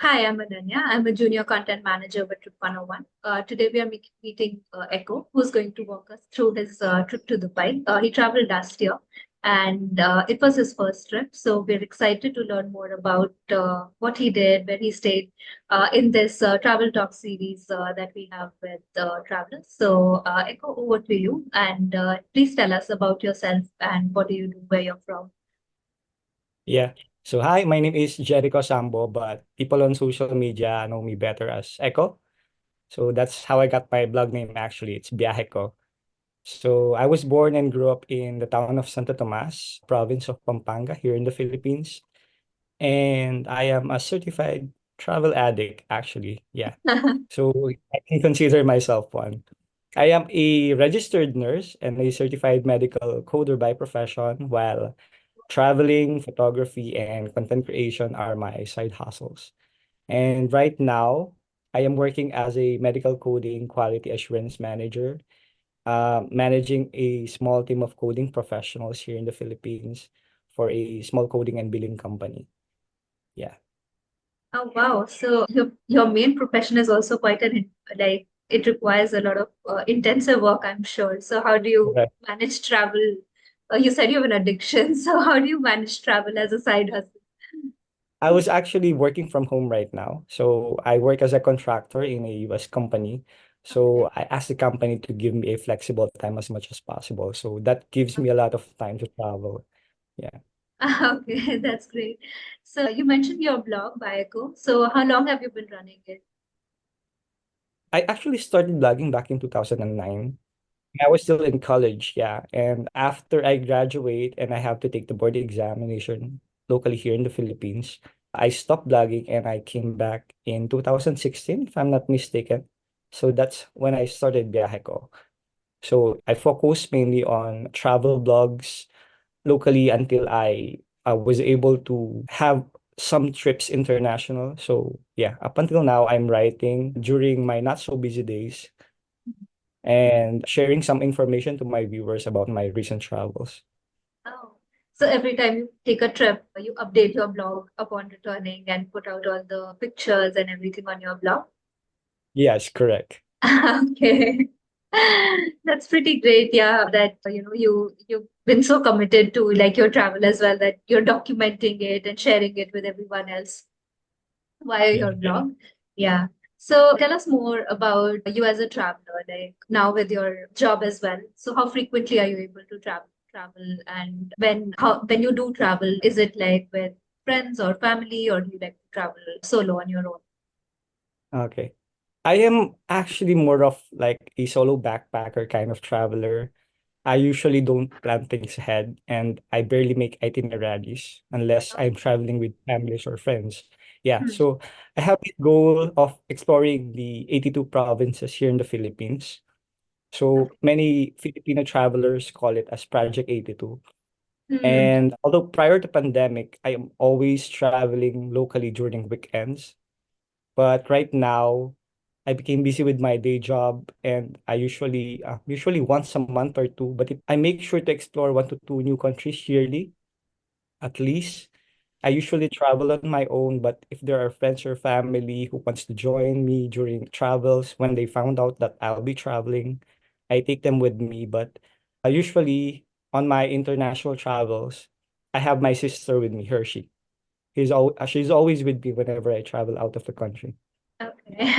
Hi, I'm Ananya. I'm a junior content manager with Trip 101. Today we are meeting Echo, who's going to walk us through his trip to Dubai. He traveled last year and it was his first trip. So we're excited to learn more about what he did, where he stayed in this travel talk series that we have with travelers. So, Echo, over to you. And please tell us about yourself and what do you do, where you're from. Yeah. So hi, my name is Jericho Sambo, but people on social media know me better as Echo. So that's how I got my blog name actually. It's Biaheco. So I was born and grew up in the town of Santo Tomas, province of Pampanga here in the Philippines. And I am a certified travel addict actually. Yeah. So I can consider myself one. I am a registered nurse and a certified medical coder by profession, while traveling, photography, and content creation are my side hustles. And right now, I am working as a medical coding quality assurance manager, managing a small team of coding professionals here in the Philippines for a small coding and billing company. Yeah. Oh wow. So your main profession is also quite like it requires a lot of intensive work, I'm sure. So how do you Correct. manage travel? You said you have an addiction. So how do you manage travel as a side hustle? I was actually working from home right now. So I work as a contractor in a US company. Okay. So I asked the company to give me a flexible time as much as possible. So that gives me a lot of time to travel. Yeah. Okay, that's great. So you mentioned your blog, Bioco. So how long have you been running it? I actually started blogging back in 2009. I was still in college, yeah. And after I graduate and I have to take the board examination locally here in the Philippines, I stopped blogging and I came back in 2016, if I'm not mistaken. So that's when I started Biyahe Ko. So I focused mainly on travel blogs locally until I was able to have some trips international. So yeah, up until now, I'm writing during my not so busy days and sharing some information to my viewers about my recent travels. Oh, so every time you take a trip, you update your blog upon returning and put out all the pictures and everything on your blog. Yes, correct. Okay. That's pretty great. Yeah, that you've been so committed to like your travel as well that you're documenting it and sharing it with everyone else via Yeah. your blog. Yeah. So tell us more about you as a traveler, like now with your job as well. So how frequently are you able to travel and when you do travel, is it like with friends or family or do you like to travel solo on your own? Okay. I am actually more of like a solo backpacker kind of traveler. I usually don't plan things ahead and I barely make itineraries unless I'm traveling with families or friends. Yeah, Hmm. so I have the goal of exploring the 82 provinces here in the Philippines. So Okay. many Filipino travelers call it as Project 82. Hmm. And although prior to pandemic, I am always traveling locally during weekends. But right now, I became busy with my day job, and I usually once a month or two. But I make sure to explore 1 to 2 new countries yearly, at least. I usually travel on my own, but if there are friends or family who wants to join me during travels, when they found out that I'll be traveling, I take them with me. But usually on my international travels, I have my sister with me, Hershey. She's always with me whenever I travel out of the country. Okay.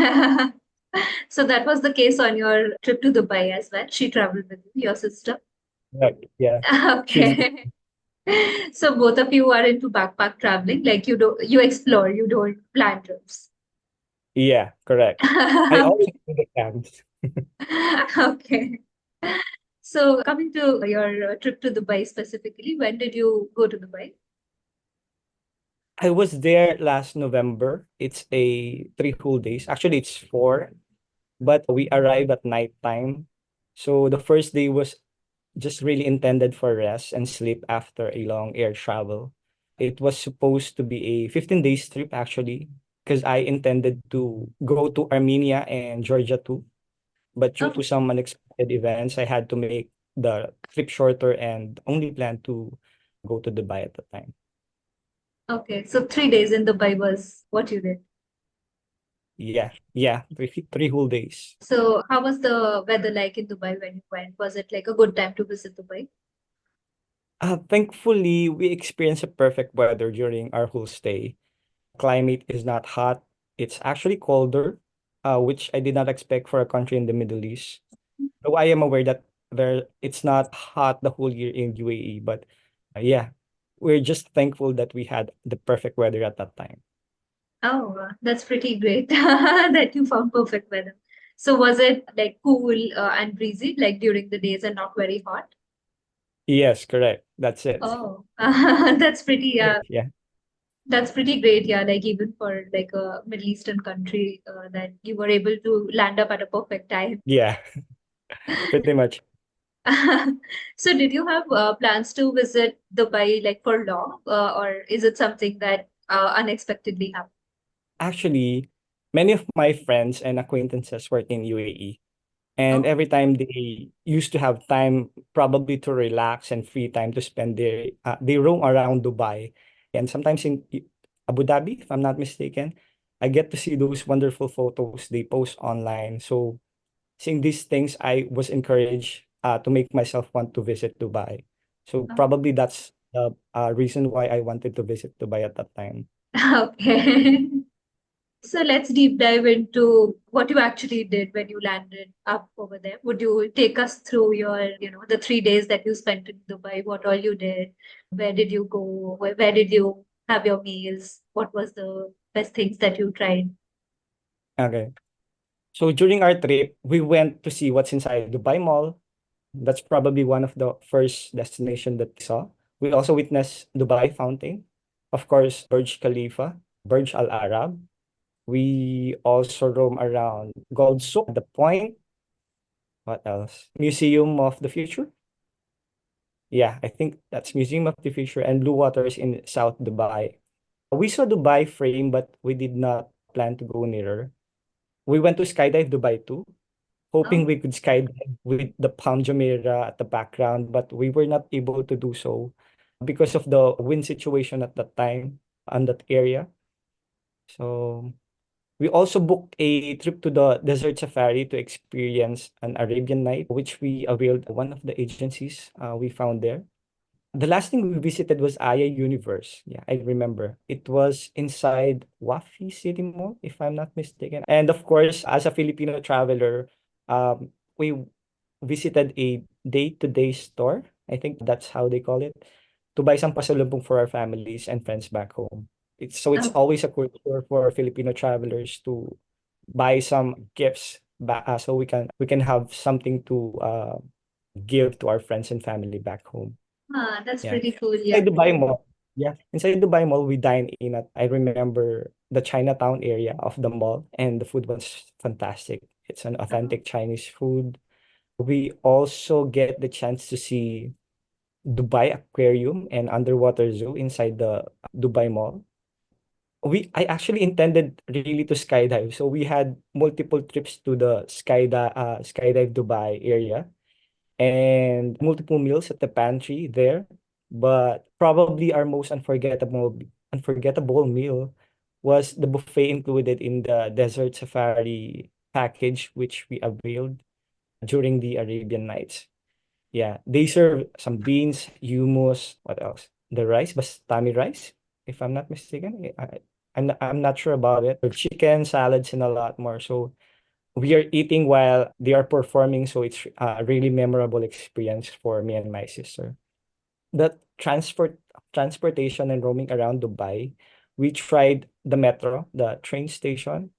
So that was the case on your trip to Dubai as well. She traveled with you, your sister. Right. Yeah. She's Okay. So both of you are into backpack traveling, like you explore, you don't plan trips. yeah, correct. I always do the plans. Okay. So coming to your trip to Dubai specifically, when did you go to Dubai? I was there last November. It's a 3 whole days. Actually, it's four, but we arrived at nighttime. So the first day was just really intended for rest and sleep after a long air travel. It was supposed to be a 15 days trip actually, because I intended to go to Armenia and Georgia too. But due Oh, to some unexpected events, I had to make the trip shorter and only plan to go to Dubai at the time. okay. So 3 days in Dubai was what you did. Yeah, three whole days. So how was the weather like in Dubai when you went? Was it like a good time to visit Dubai? Thankfully, we experienced a perfect weather during our whole stay. Climate is not hot. It's actually colder, which I did not expect for a country in the Middle East. Though I am aware that it's not hot the whole year in UAE, but yeah, we're just thankful that we had the perfect weather at that time. Oh, that's pretty great that you found perfect weather. So was it like cool and breezy, like during the days and not very hot? Yes, correct. That's it. Oh, that's pretty, Yeah, that's pretty great. Yeah, like even for like a Middle Eastern country, that you were able to land up at a perfect time. yeah, pretty much. So did you have plans to visit Dubai like for long, or is it something that unexpectedly happened? Actually, many of my friends and acquaintances work in UAE. And Oh, every time they used to have time probably to relax and free time to spend they roam around Dubai and sometimes in Abu Dhabi, if I'm not mistaken. I get to see those wonderful photos they post online. So seeing these things, I was encouraged to make myself want to visit Dubai. So oh, probably that's the reason why I wanted to visit Dubai at that time. okay. So let's deep dive into what you actually did when you landed up over there. Would you take us through your, the 3 days that you spent in Dubai, what all you did? Where did you go? Where did you have your meals? What was the best things that you tried? Okay. So during our trip, we went to see what's inside Dubai Mall. That's probably one of the first destination that we saw. We also witnessed Dubai Fountain, of course, Burj Khalifa, Burj Al Arab. We also roam around Gold Souk, the Point. What else? Museum of the Future. Yeah, I think that's Museum of the Future and Blue Waters in South Dubai. We saw Dubai frame, but we did not plan to go nearer. We went to Skydive Dubai too, hoping Oh, we could skydive with the Palm Jumeirah at the background, but we were not able to do so because of the wind situation at that time on that area. So we also booked a trip to the desert safari to experience an Arabian night, which we availed one of the agencies we found there. The last thing we visited was Aya Universe. Yeah, I remember. It was inside Wafi City Mall, if I'm not mistaken. And of course, as a Filipino traveler, we visited a day-to-day store. I think that's how they call it, to buy some pasalubong for our families and friends back home. It's oh, always a culture for Filipino travelers to buy some gifts back so we can have something to give to our friends and family back home. that's Yeah. pretty cool. Yeah. Inside Dubai Mall. Yeah. Inside Dubai Mall, we dine in at, I remember the Chinatown area of the mall, and the food was fantastic. It's an Oh, authentic Chinese food. We also get the chance to see Dubai Aquarium and underwater zoo inside the Dubai Mall. I actually intended really to skydive. So we had multiple trips to the skydive Dubai area and multiple meals at the pantry there. But probably our most unforgettable meal was the buffet included in the desert safari package, which we availed during the Arabian Nights. Yeah, they serve some beans, hummus, what else? The rice, bastami rice, if I'm not mistaken. I'm not sure about it. Or chicken, salads, and a lot more. So we are eating while they are performing, so it's a really memorable experience for me and my sister. The transportation and roaming around Dubai, we tried the metro, the train system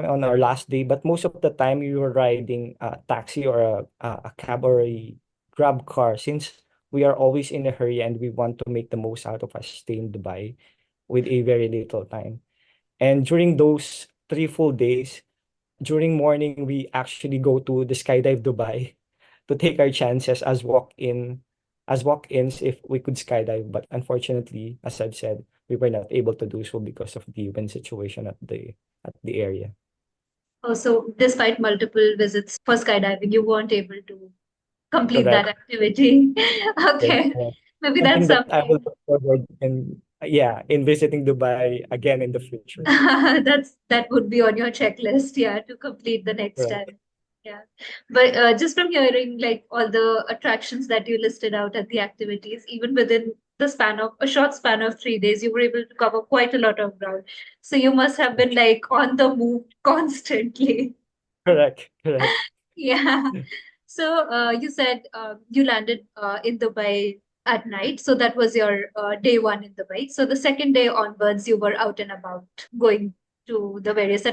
on our last day, but most of the time we were riding a taxi or a cab or a grab car since we are always in a hurry and we want to make the most out of our stay in Dubai with a very little time. And during those 3 full days, during morning, we actually go to the Skydive Dubai to take our chances as walk-ins if we could skydive. But unfortunately, as I've said, we were not able to do so because of the wind situation at the area. oh, so despite multiple visits for skydiving, you weren't able to complete that Correct. activity. Yes. Okay, maybe that's Something that I will something. look forward in. yeah, in visiting Dubai again in the future. That would be on your checklist, yeah, to complete the next Right. time. Yeah. But just from hearing like all the attractions that you listed out at the activities, even within the span of a short span of 3 days, you were able to cover quite a lot of ground. So you must have been like on the move constantly. Correct. Correct. Yeah. So you said you landed in Dubai at night. So that was your day one in Dubai. So the second day onwards, you were out and about going to the various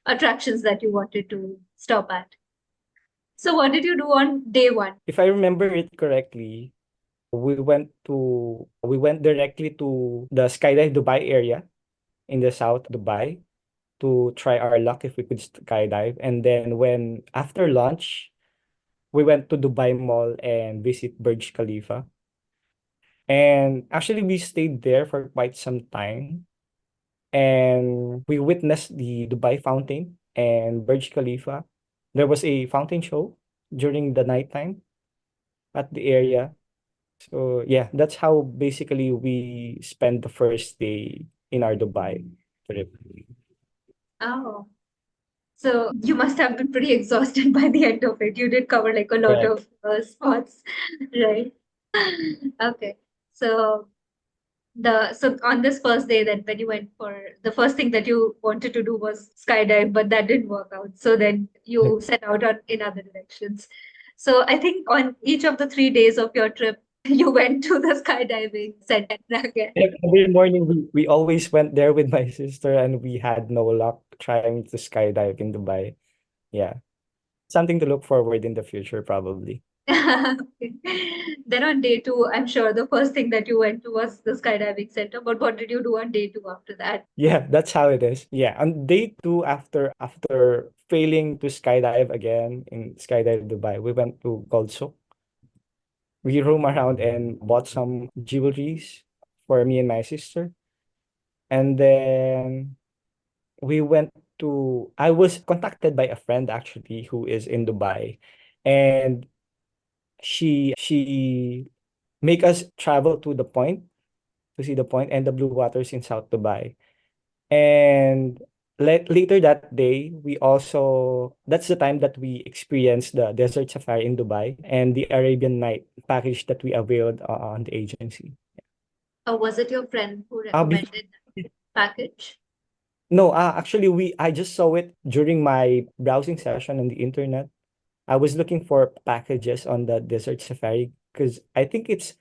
attractions that you wanted to stop at. So what did you do on day one? If I remember it correctly, we went directly to the Skydive Dubai area in the South Dubai to try our luck if we could skydive. And then when after lunch, we went to Dubai Mall and visit Burj Khalifa. And actually we stayed there for quite some time. And we witnessed the Dubai Fountain and Burj Khalifa. There was a fountain show during the nighttime at the area. So yeah, that's how basically we spent the first day in our Dubai trip. Oh, so you must have been pretty exhausted by the end of it. You did cover like a lot Correct. of spots, right? Okay. So so on this first day then when you went for the first thing that you wanted to do was skydive, but that didn't work out. So then you set out on in other directions. So I think on each of the 3 days of your trip, you went to the skydiving center again. Every morning we always went there with my sister and we had no luck trying to skydive in Dubai. Yeah. Something to look forward in the future probably. Okay. Then on day two, I'm sure the first thing that you went to was the skydiving center. But what did you do on day two after that? Yeah, that's how it is. Yeah. On day two after failing to skydive again in Skydive Dubai, we went to Gold Souk. We roam around and bought some jewelries for me and my sister. And then we went to I was contacted by a friend actually who is in Dubai, and she make us travel to the point to see the point and the blue waters in South Dubai. And later that day, we also that's the time that we experienced the desert safari in Dubai and the Arabian Night package that we availed on the agency. Or was it your friend who Before, recommended that package? no, actually, I just saw it during my browsing session on the internet. I was looking for packages on the desert safari because I think it's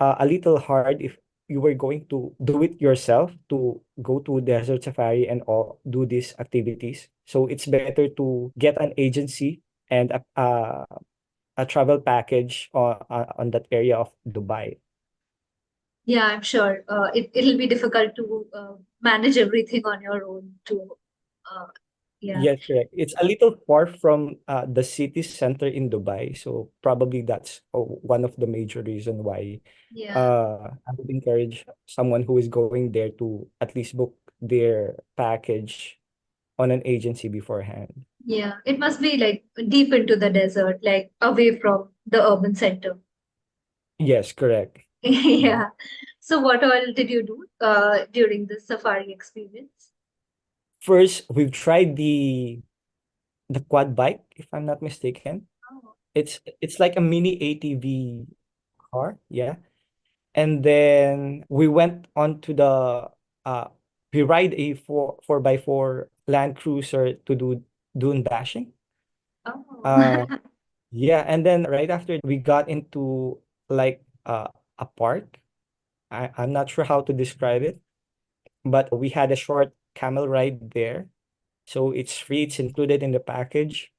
a little hard if you were going to do it yourself to go to desert safari and all do these activities. So it's better to get an agency and a travel package on that area of Dubai. Yeah, I'm sure it'll be difficult to manage everything on your own too. Uh, yeah, Yes, correct. It's a little far from the city center in Dubai, so probably that's one of the major reason why yeah, I would encourage someone who is going there to at least book their package on an agency beforehand. yeah. It must be like deep into the desert, like away from the urban center. Yes, correct. Yeah. Yeah. So what all did you do during the safari experience? First, we've tried the quad bike, if I'm not mistaken. Oh, It's like a mini ATV car, yeah. And then we went on to the uh we ride a four by four Land Cruiser to do dune bashing. oh. Uh yeah, and then right after we got into like a park. I'm not sure how to describe it, but we had a short camel ride there. So it's free, it's included in the package.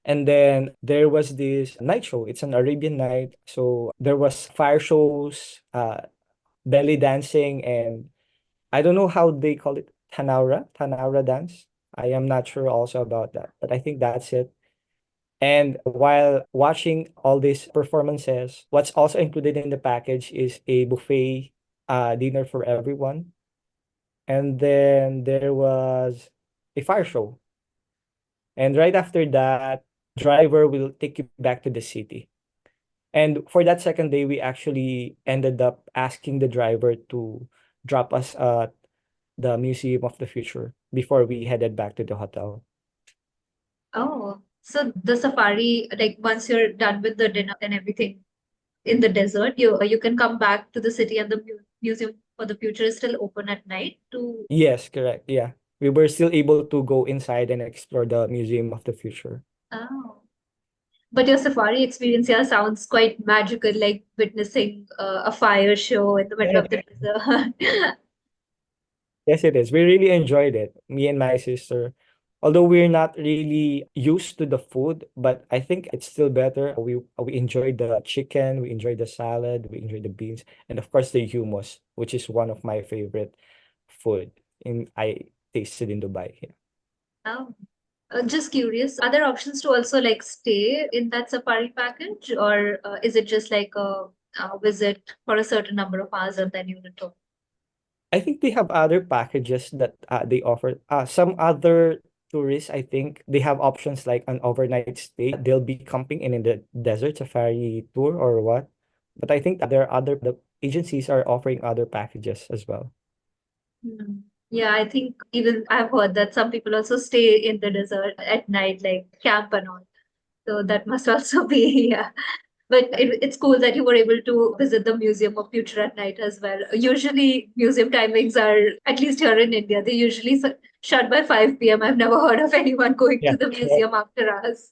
And then there was this night show. It's an Arabian night. So there was fire shows, belly dancing, and I don't know how they call it, Tanaura dance. I am not sure also about that, but I think that's it. And while watching all these performances, what's also included in the package is a buffet dinner for everyone. And then there was a fire show. And right after that, driver will take you back to the city. And for that second day, we actually ended up asking the driver to drop us at the Museum of the Future before we headed back to the hotel. Oh, so the safari, like once you're done with the dinner and everything in the desert, you can come back to the city and the museum for the future is still open at night to. Yes, correct. Yeah. We were still able to go inside and explore the Museum of the Future. Oh. But your safari experience, yeah, sounds quite magical, like witnessing a fire show in the middle Yeah. of the desert. Yes, it is. We really enjoyed it, me and my sister. Although we're not really used to the food, but I think it's still better. We enjoyed the chicken, we enjoyed the salad, we enjoyed the beans, and of course the hummus, which is one of my favorite food in I tasted in Dubai. Yeah. Oh. Just curious, are there options to also like stay in that safari package, or is it just like a visit for a certain number of hours and then you return? I think they have other packages that they offer. Some other tourists, I think they have options like an overnight stay. They'll be camping in the desert safari tour or what. But I think there are the agencies are offering other packages as well. Hmm. Yeah, I think even I've heard that some people also stay in the desert at night, like camp and all. So that must also be, yeah. But it's cool that you were able to visit the Museum of Future at night as well. Usually, museum timings are, at least here in India, they usually shut by 5 p.m. I've never heard of anyone going Yeah. to the museum after us.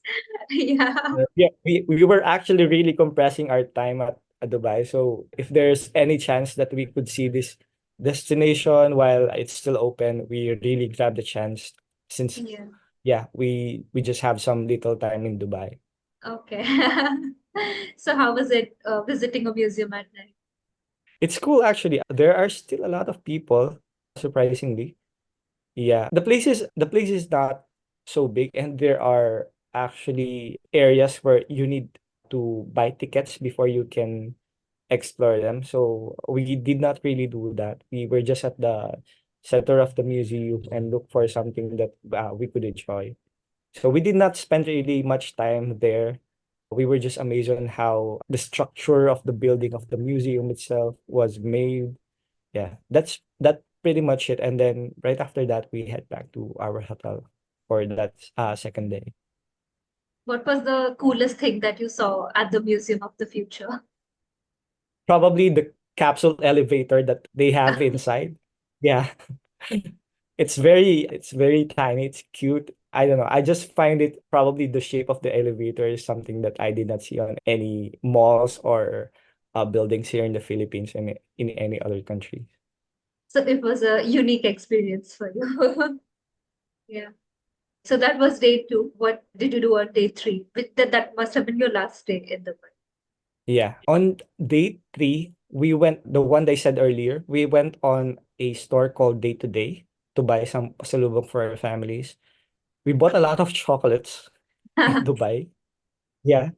Yeah. Yeah, we were actually really compressing our time at Dubai. So if there's any chance that we could see this destination while it's still open, we really grab the chance since Yeah. yeah, we just have some little time in Dubai. Okay. So how was it visiting a museum at night? It's cool actually. There are still a lot of people, surprisingly. Yeah. The place is not so big and there are actually areas where you need to buy tickets before you can explore them. So we did not really do that. We were just at the center of the museum and look for something that we could enjoy. So we did not spend really much time there. We were just amazed on how the structure of the building of the museum itself was made. Yeah, that pretty much it. And then right after that, we head back to our hotel for that second day. What was the coolest thing that you saw at the Museum of the Future? Probably the capsule elevator that they have inside. Yeah. It's very tiny, it's cute. I don't know. I just find it probably the shape of the elevator is something that I did not see on any malls or buildings here in the Philippines and in any other country. So it was a unique experience for you. Yeah. So that was day two. What did you do on day three? That must have been your last day in the. Yeah. On day three, we went the one that I said earlier, we went on a store called Day to Day to buy some pasalubong for our families. We bought a lot of chocolates in Dubai. Yeah.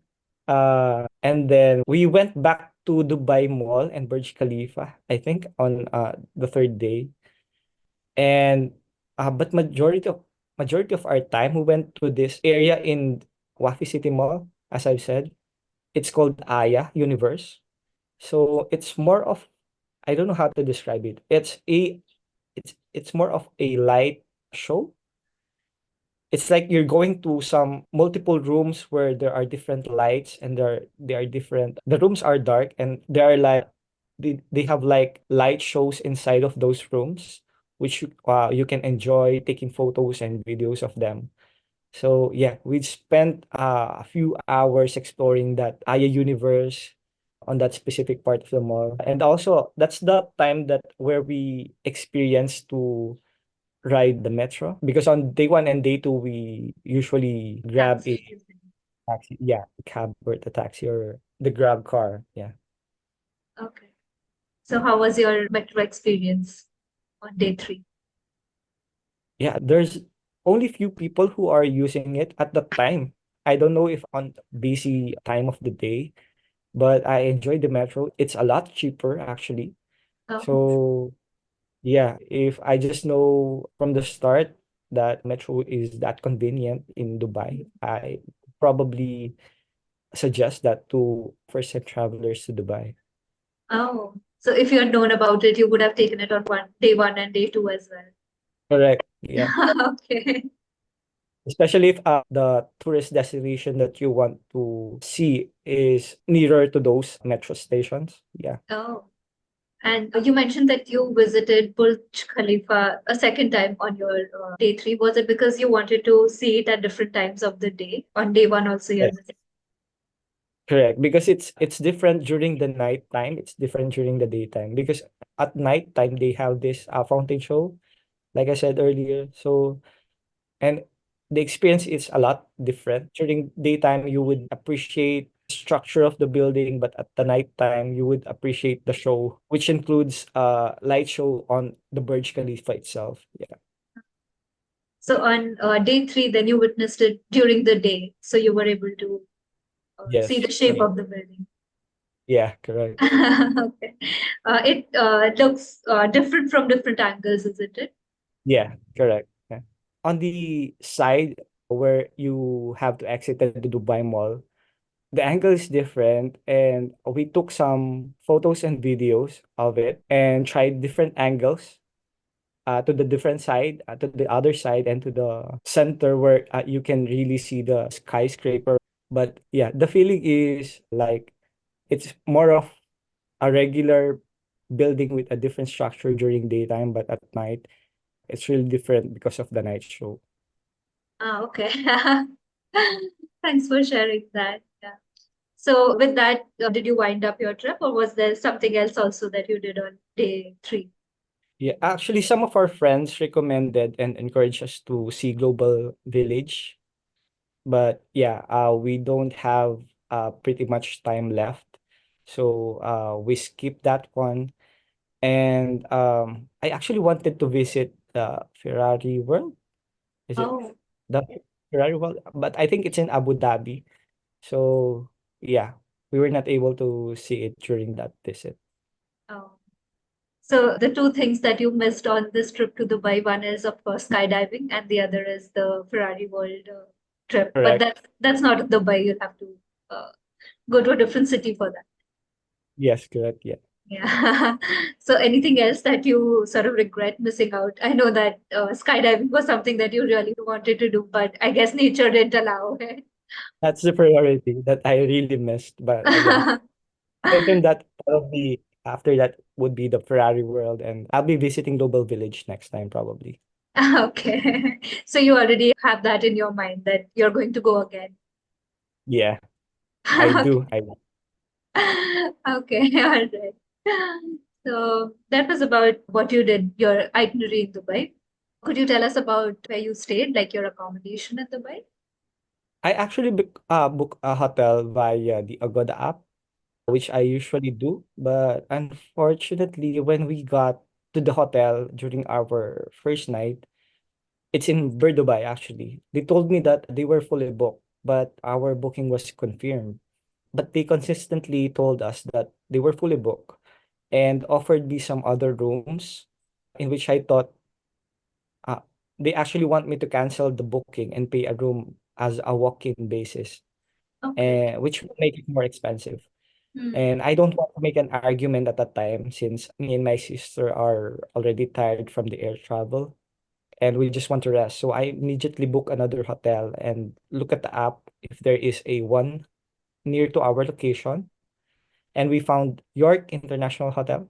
And then we went back to Dubai Mall and Burj Khalifa, I think, on the third day. And but majority of our time we went to this area in Wafi City Mall, as I've said. It's called Aya Universe. So it's more of I don't know how to describe it. It's more of a light show. It's like you're going to some multiple rooms where there are different lights and there are different the rooms are dark and there are like they have like light shows inside of those rooms which you can enjoy taking photos and videos of them. So yeah, we spent a few hours exploring that Aya universe on that specific part of the mall. And also that's the time that where we experienced to ride the metro because on day one and day two we usually grab a Taxi. taxi. Yeah, a cab or the taxi or the grab car. Yeah. Okay. So how was your metro experience on day three? Yeah, there's only few people who are using it at the time. I don't know if on busy time of the day, but I enjoy the metro. It's a lot cheaper actually. Oh, So yeah, if I just know from the start that metro is that convenient in Dubai, I probably suggest that to first-time travelers to Dubai. Oh, so if you had known about it, you would have taken it on day one and day two as Correct. Yeah. well. Okay. Especially if the tourist destination that you want to see is nearer to those metro stations. Yeah. Oh, and you mentioned that you visited Burj Khalifa a second time on your day three. Was it because you wanted to see it at different times of the day? On day one, also you're Yes. visiting. Correct. Because it's different during the night time. It's different during the daytime. Because at night time they have this fountain show, like I said earlier. So and the experience is a lot different. During daytime, you would appreciate the structure of the building, but at the nighttime, you would appreciate the show, which includes a light show on the Burj Khalifa itself. Yeah. So on day three, then you witnessed it during the day, so you were able to see Yes. the shape of the building. Yeah, correct. Okay. It looks different from different angles, isn't it? Yeah, correct. Yeah. On the side where you have to exit the Dubai Mall, the angle is different, and we took some photos and videos of it and tried different angles to the different side, to the other side, and to the center where you can really see the skyscraper. But yeah, the feeling is like it's more of a regular building with a different structure during daytime, but at night it's really different because of the night show. Ah, okay. Thanks for sharing that. Yeah. So with that, did you wind up your trip, or was there something else also that you did on day three? Yeah, actually, some of our friends recommended and encouraged us to see Global Village, but yeah, we don't have pretty much time left, so we skipped that one. And I actually wanted to visit the Ferrari World. Is it Oh, the Ferrari World? But I think it's in Abu Dhabi. So yeah, we were not able to see it during that visit. oh. So the two things that you missed on this trip to Dubai, one is of course skydiving, and the other is the Ferrari World trip. But Correct. that's not Dubai. You'll have to uh, go to a different city for that. Yes, correct. Yeah. Yeah. So anything else that you sort of regret missing out? I know that skydiving was something that you really wanted to do, but I guess nature didn't allow it. That's the priority that I really missed. But again, confirm that probably after that would be the Ferrari World, and I'll be visiting Global Village next time probably. Okay. So you already have that in your mind that you're going to go again. Yeah, I do. I Okay, all right. So that was about what you did, your itinerary in Dubai. Could you tell us about where you stayed, like your accommodation in Dubai? I actually book a hotel via the Agoda app, which I usually do. But unfortunately, when we got to the hotel during our first night, it's in Dubai actually. They told me that they were fully booked, but our booking was confirmed. But they consistently told us that they were fully booked and offered me some other rooms in which I thought uh, they actually want me to cancel the booking and pay a room as a walk-in basis, Okay. which would make it more expensive. Hmm. And I don't want to make an argument at that time since me and my sister are already tired from the air travel and we just want to rest. So I immediately book another hotel and look at the app if there is a one near to our location. And we found York International Hotel.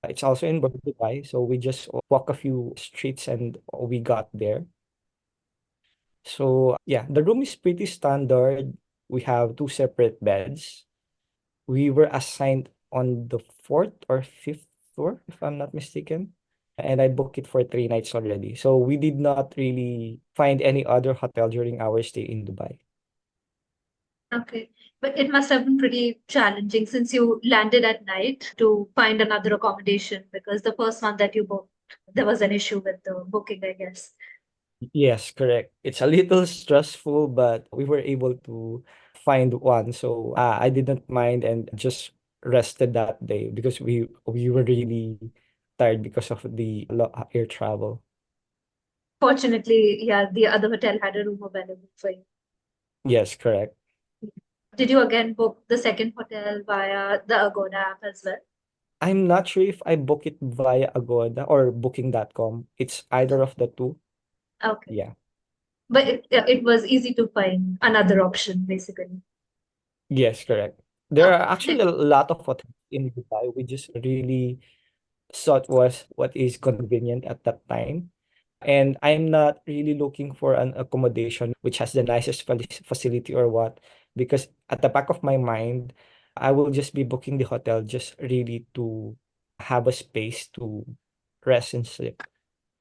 It's also in Dubai, so we just walk a few streets and we got there. So yeah, the room is pretty standard. We have two separate beds. We were assigned on the fourth or fifth floor, if I'm not mistaken. And I booked it for 3 nights already. So we did not really find any other hotel during our stay in Dubai. Okay. But it must have been pretty challenging since you landed at night to find another accommodation because the first one that you booked, there was an issue with the booking, I guess. Yes, correct. It's a little stressful, but we were able to find one. So I didn't mind and just rested that day because we were really tired because of the air travel. Fortunately, yeah, the other hotel had a room available for you. Yes, correct. Did you again book the second hotel via the Agoda app as well? I'm not sure if I book it via Agoda or Booking.com. It's either of the two. Okay. Yeah. But it was easy to find another option, basically. Yes, correct. There are actually a lot of hotels in Dubai. We just really thought was what is convenient at that time. And I'm not really looking for an accommodation which has the nicest facility or what, because at the back of my mind, I will just be booking the hotel just really to have a space to rest and sleep.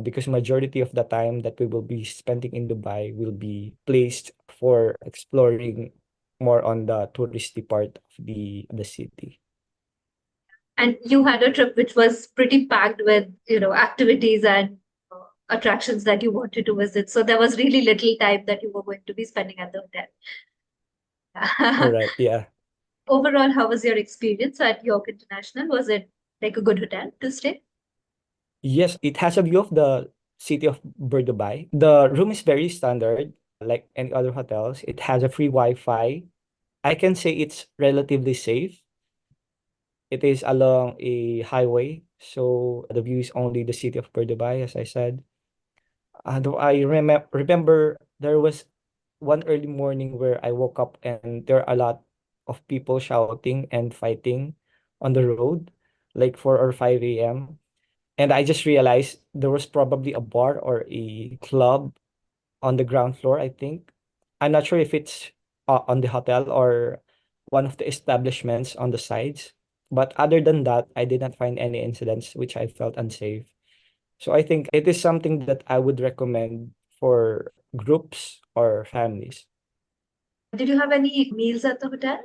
Because majority of the time that we will be spending in Dubai will be placed for exploring more on the touristy part of the city. And you had a trip which was pretty packed with, activities and attractions that you wanted to visit. So there was really little time that you were going to be spending at the hotel. Correct, yeah. Overall, how was your experience at York International? Was it like a good hotel to stay? Yes, it has a view of the city of Dubai. The room is very standard, like any other hotels. It has a free Wi-Fi. I can say it's relatively safe. It is along a highway, so the view is only the city of Dubai, as I said. Though I remember there was one early morning where I woke up and there are a lot of people shouting and fighting on the road, like 4 or 5 a.m. And I just realized there was probably a bar or a club on the ground floor, I think. I'm not sure if it's on the hotel or one of the establishments on the sides. But other than that, I did not find any incidents which I felt unsafe. So I think it is something that I would recommend for groups or families. Did you have any meals at the hotel?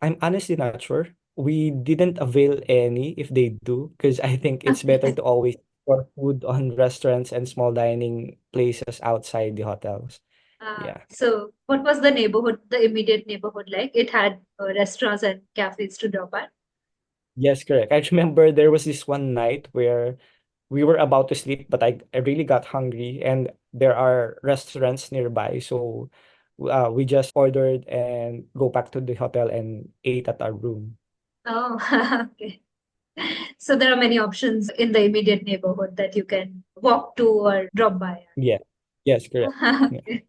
I'm honestly not sure. We didn't avail any if they do, because I think it's better to always order food on restaurants and small dining places outside the hotels. Yeah. So what was the neighborhood, the immediate neighborhood like? It had restaurants and cafes to drop at. Yes, correct. I remember there was this one night where we were about to sleep, but I really got hungry and there are restaurants nearby. So we just ordered and go back to the hotel and ate at our room. Oh, okay. So there are many options in the immediate neighborhood that you can walk to or drop by. Yeah. Yes, correct. Yeah. Okay.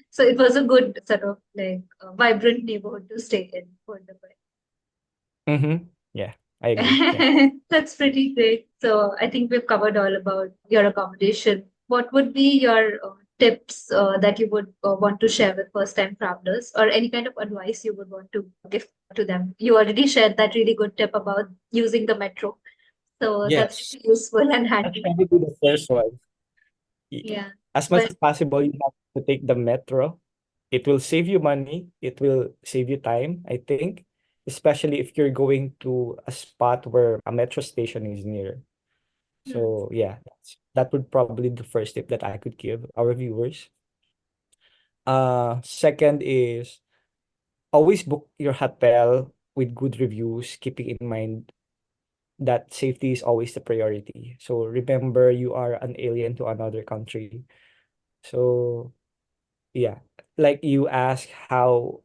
So it was a good sort of like vibrant neighborhood to stay in for the Mm-hmm. Yeah, I agree. Yeah. bit. That's pretty great. So I think we've covered all about your accommodation. What would be your tips that you would want to share with first-time travelers, or any kind of advice you would want to give to them? You already shared that really good tip about using the metro. So that's Yes. really useful and That's handy. probably the first one. Y- Yeah. As much But as possible, you have to take the metro. It will save you money. It will save you time, I think, especially if you're going to a spot where a metro station is near. hmm, So yeah, that would probably the first tip that I could give our viewers. Second is always book your hotel with good reviews, keeping in mind that safety is always the priority. So remember, you are an alien to another country. So yeah, like you asked how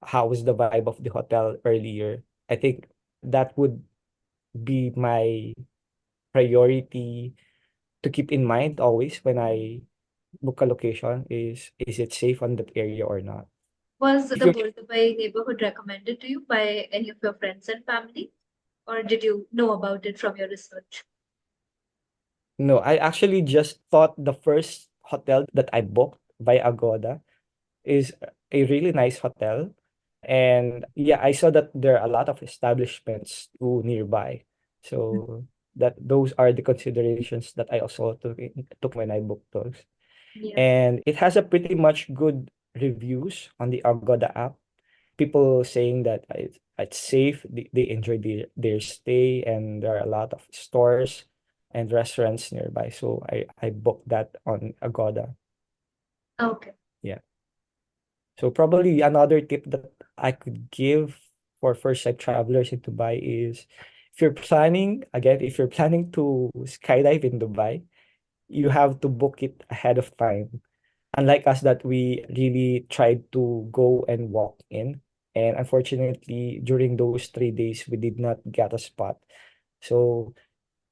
was the vibe of the hotel earlier. I think that would be my priority to keep in mind always when I book a location is it safe on that area or not? was If the you Bordabai neighborhood recommended to you by any of your friends and family, or did you know about it from your research? No, I actually just thought the first hotel that I booked by Agoda is a really nice hotel. And yeah, I saw that there are a lot of establishments too nearby. So that those are the considerations that I also took when I booked those. Yeah. And it has a pretty much good reviews on the Agoda app. People saying that it's safe, they enjoy their stay, and there are a lot of stores and restaurants nearby. So I booked that on Agoda. Okay. Yeah. So probably another tip that I could give for first-time travelers in Dubai is if you're planning to skydive in Dubai, you have to book it ahead of time. unlike us that we really tried to go and walk in. And unfortunately, during those 3 days, we did not get a spot. So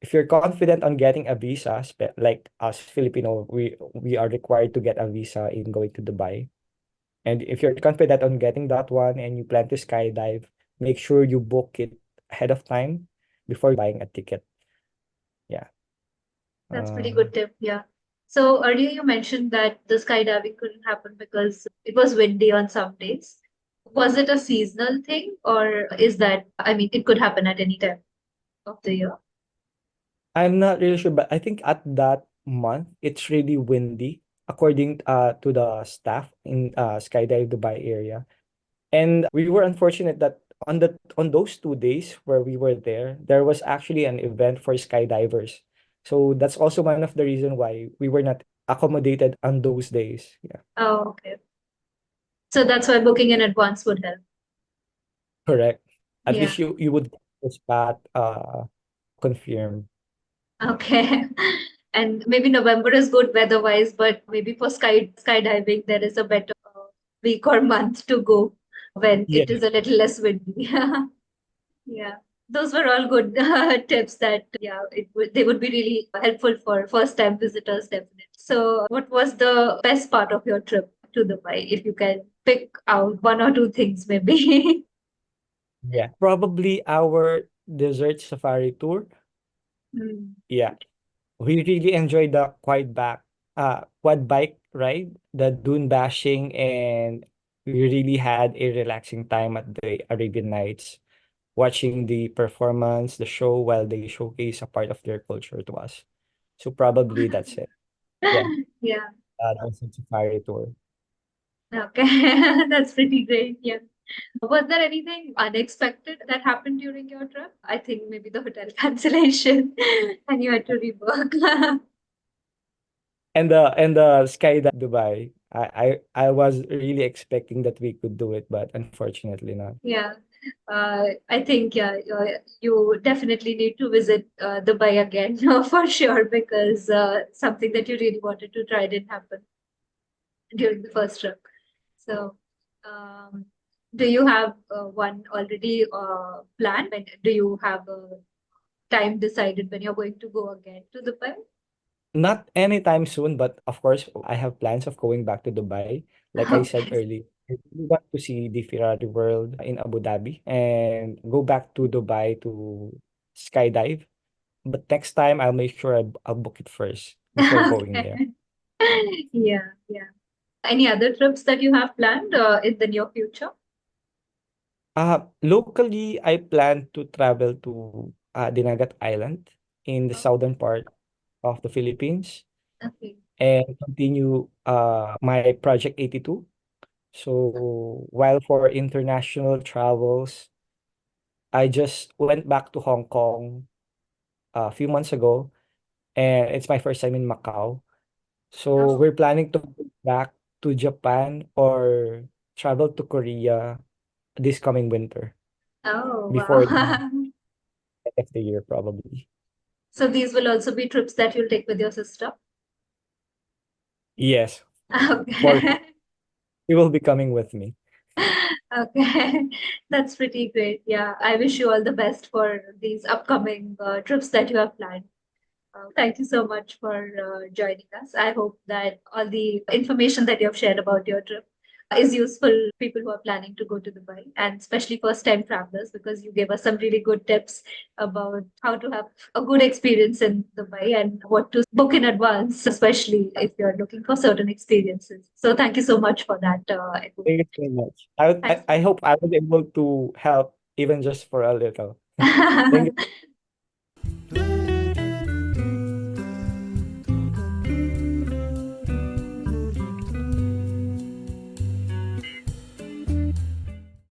if you're confident on getting a visa, like us Filipino, we are required to get a visa in going to Dubai. And if you're confident on getting that one and you plan to skydive, make sure you book it ahead of time before buying a ticket. Yeah. That's pretty Um, good tip. Yeah. So earlier you mentioned that the skydiving couldn't happen because it was windy on some days. Was it a seasonal thing, or is that, I mean, it could happen at any time of the year? I'm not really sure, but I think at that month it's really windy, according to the staff in Skydive Dubai area. And we were unfortunate that on those 2 days where we were there was actually an event for skydivers. So that's also one of the reason why we were not accommodated on those days. Yeah, Oh, okay. So that's why booking in advance would help. correct. At Yeah. least you would get the spot confirmed. Okay. And maybe November is good weather-wise, but maybe for skydiving, there is a better week or month to go when Yeah. it is a little less windy. Yeah, those were all good tips that, yeah, they would be really helpful for first-time visitors, definitely. So, what was the best part of your trip to Dubai? If you can pick out one or two things, maybe. Yeah. Probably our desert safari tour. Hmm. Yeah. We really enjoyed the quad bike ride, the dune bashing, and we really had a relaxing time at the Arabian Nights, watching the performance, the show while they showcase a part of their culture to us. So probably that's it. Yeah, Yeah, that was a safari tour. okay, that's pretty great. Yeah. Was there anything unexpected that happened during your trip? I think maybe the hotel cancellation and you had to rebook. And the skydive Dubai. I was really expecting that we could do it, but unfortunately not. Yeah, I think yeah, you definitely need to visit Dubai again for sure because something that you really wanted to try didn't happen during the first trip. So, um, do you have one already planned? And do you have a time decided when you're going to go again to Dubai? Not anytime soon, but of course, I have plans of going back to Dubai. Like I said Okay. earlier, I really want to see the Ferrari World in Abu Dhabi and go back to Dubai to skydive. But next time, I'll make sure I'll book it first before going there. Okay. Yeah, yeah. Any other trips that you have planned in the near future? Locally, I plan to travel to Dinagat Island in the Oh, southern part of the Philippines okay. and continue my Project 82. So while for international travels, I just went back to Hong Kong a few months ago, and it's my first time in Macau. So Oh, we're planning to go back to Japan or travel to Korea this coming winter oh, before the wow. end of the year, probably. So these will also be trips that you'll take with your sister? Yes, for Okay. he will be coming with me. Okay. That's pretty great. Yeah. I wish you all the best for these upcoming trips that you have planned. Thank you so much for joining us. I hope that all the information that you have shared about your trip is useful for people who are planning to go to Dubai and especially first time travelers because you gave us some really good tips about how to have a good experience in Dubai and what to book in advance, especially if you're looking for certain experiences. So thank you so much for that, Echo. Thank you so much. I Thanks. I hope I was able to help even just for a little. Thank you.